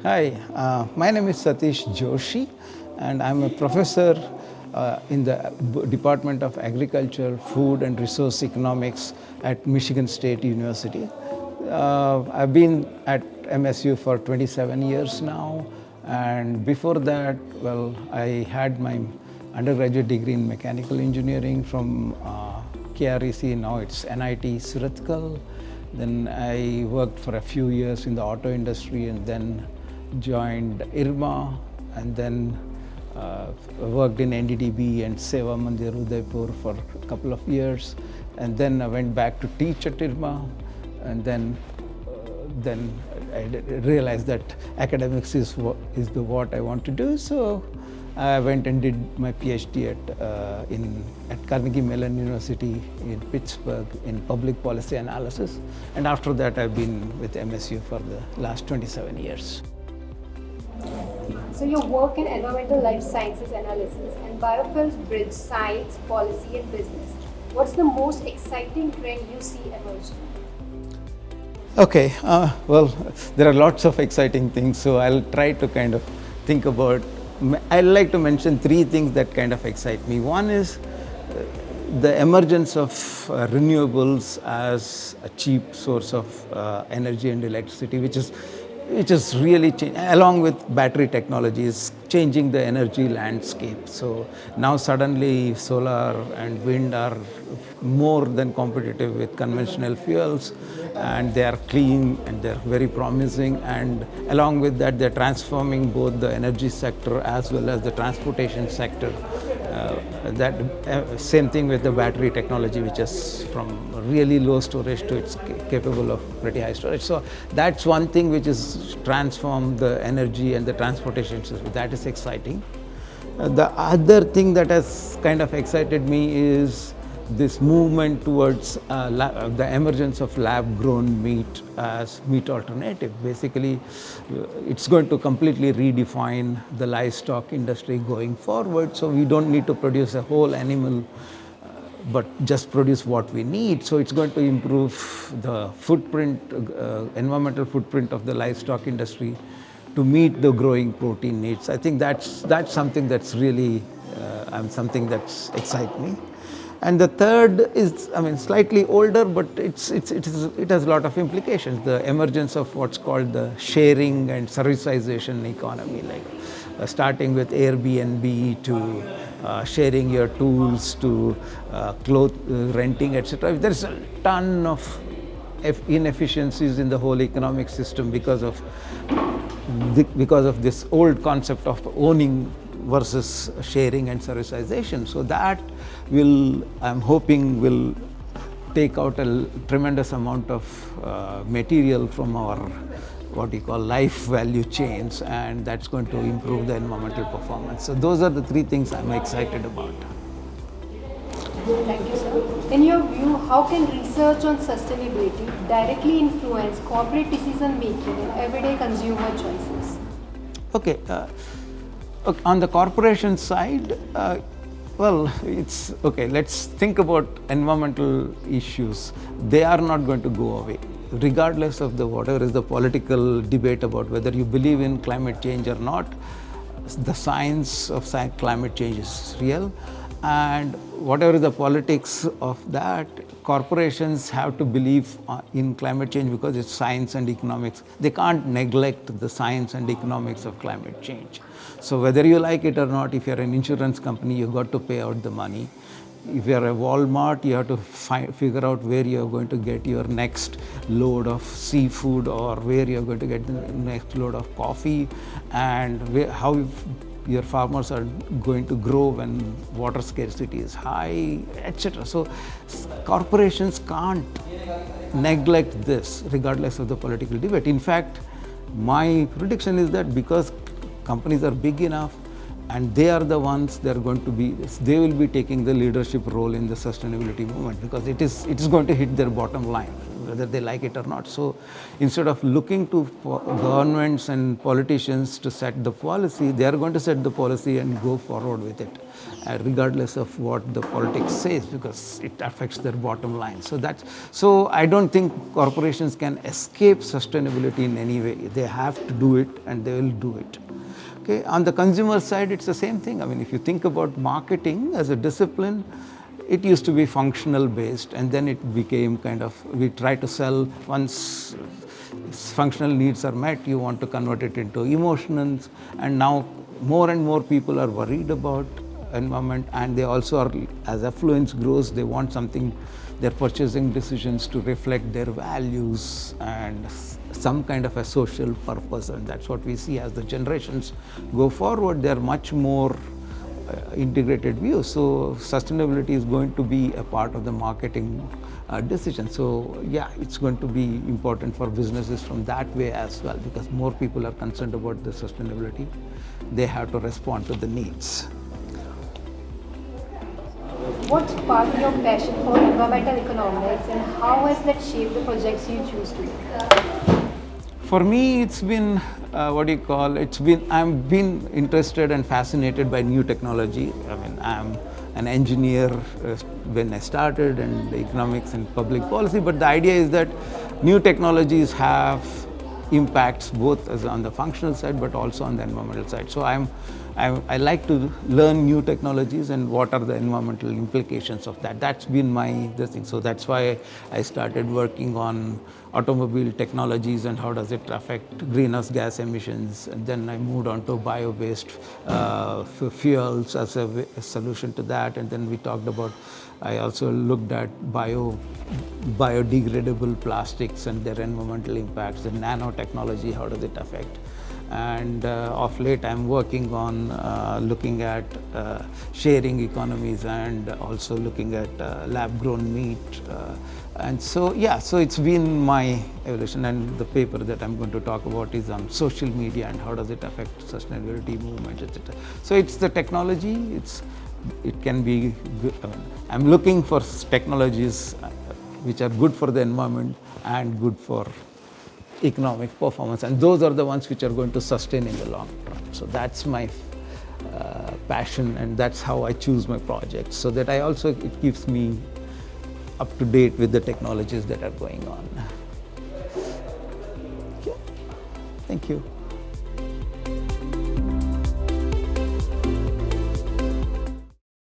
Hi, my name is Satish Joshi, and I'm a professor in the Department of Agriculture, Food and Resource Economics at Michigan State University. I've been at MSU for 27 years now, and before that, well, I had my undergraduate degree in mechanical engineering from KREC, now it's NIT Surathkal. Then I worked for a few years in the auto industry and then joined IRMA and then worked in NDDB and Seva Mandir Udaipur for a couple of years. And then I went back to teach at IRMA, and then I realized that academics is what I want to do. So I went and did my PhD at Carnegie Mellon University in Pittsburgh in public policy analysis. And after that, I've been with MSU for the last 27 years. So your work in environmental life sciences analysis and biofuels bridge science, policy and business. What's the most exciting trend you see emerging? Okay, well, there are lots of exciting things, so I'll try to kind of think about. I'd like to mention three things that kind of excite me. One is the emergence of renewables as a cheap source of energy and electricity, which is really along with battery technologies, changing the energy landscape. So now suddenly solar and wind are more than competitive with conventional fuels, and they are clean and they're very promising. And along with that, they're transforming both the energy sector as well as the transportation sector. Same thing with the battery technology, which is from really low storage to it's capable of pretty high storage. So that's one thing which is transformed the energy and the transportation system. That is exciting. The other thing that has kind of excited me is this movement towards the emergence of lab-grown meat as meat alternative. Basically, it's going to completely redefine the livestock industry going forward. So we don't need to produce a whole animal, but just produce what we need. So it's going to improve the footprint, environmental footprint of the livestock industry to meet the growing protein needs. I think that's something that's really something that's excites me. And the third is, slightly older, but it has a lot of implications. The emergence of what's called the sharing and servicization economy, like starting with Airbnb to sharing your tools to clothes renting, etc. There's a ton of inefficiencies in the whole economic system because of this old concept of owning versus sharing and servicization. So that I'm hoping will take out a tremendous amount of material from our what we call life value chains, and that's going to improve the environmental performance. So those are the three things I'm excited about. Thank you, sir. In your view, how can research on sustainability directly influence corporate decision making and everyday consumer choices? Okay. On the corporation side, it's okay. Let's think about environmental issues. They are not going to go away, regardless of whatever is the political debate about whether you believe in climate change or not. The science of climate change is real, and whatever the politics of that, corporations have to believe in climate change because it's science and economics. They can't neglect the science and economics of climate change. So whether you like it or not, if you're an insurance company, you've got to pay out the money. If you're a Walmart, you have to figure out where you're going to get your next load of seafood or where you're going to get the next load of coffee, and how your farmers are going to grow when water scarcity is high, etc. So corporations can't neglect this regardless of the political debate. In fact, my prediction is that because companies are big enough and they are the ones they will be taking the leadership role in the sustainability movement, because it is going to hit their bottom line. whether they like it or not. So instead of looking to governments and politicians to set the policy, they are going to set the policy and go forward with it, regardless of what the politics says, because it affects their bottom line. So I don't think corporations can escape sustainability in any way. They have to do it, and they will do it. Okay. On the consumer side, it's the same thing. I mean, if you think about marketing as a discipline, it used to be functional based, and then it became kind of, we try to sell once functional needs are met, you want to convert it into emotions, and now more and more people are worried about environment, and they also are, as affluence grows, they want something, their purchasing decisions to reflect their values and some kind of a social purpose, and that's what we see as the generations go forward. They are much more integrated view. So sustainability is going to be a part of the marketing decision. So yeah, it's going to be important for businesses from that way as well, because more people are concerned about the sustainability. They have to respond to the needs. What sparked your passion for environmental economics, and how has that shaped the projects you choose to do? For me, it's been I've been interested and fascinated by new technology. I mean, I'm an engineer when I started, and economics and public policy, but the idea is that new technologies have impacts both as on the functional side but also on the environmental side. So I like to learn new technologies and what are the environmental implications of that. That's been my thing. So that's why I started working on automobile technologies and how does it affect greenhouse gas emissions. And then I moved on to bio-based fuels as a solution to that. And then we talked about, I also looked at biodegradable plastics and their environmental impacts, the nanotechnology, how does it affect. And of late I'm working on looking at sharing economies, and also looking at lab grown meat. And so yeah, so it's been my evolution, and the paper that I'm going to talk about is on social media and how does it affect sustainability movements, etc. So it's the technology, it can be good. I'm looking for technologies which are good for the environment and good for economic performance, and those are the ones which are going to sustain in the long run. So that's my passion, and that's how I choose my projects, so that it keeps me up to date with the technologies that are going on. Okay. Thank you.